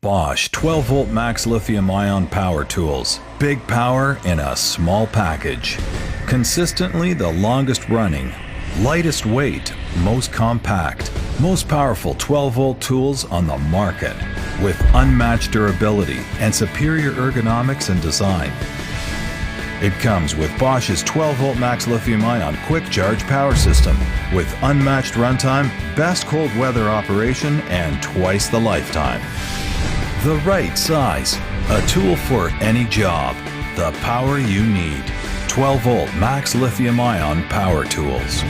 Bosch 12-volt max lithium-ion power tools. Big power in a small package. Consistently the longest running, lightest weight, most compact, most powerful 12-volt tools on the market, with unmatched durability and superior ergonomics and design. It comes with Bosch's 12-volt max lithium-ion quick charge power system with unmatched runtime, best cold weather operation, and twice the lifetime. The right size, a tool for any job, the power you need. 12-volt max lithium-ion power tools.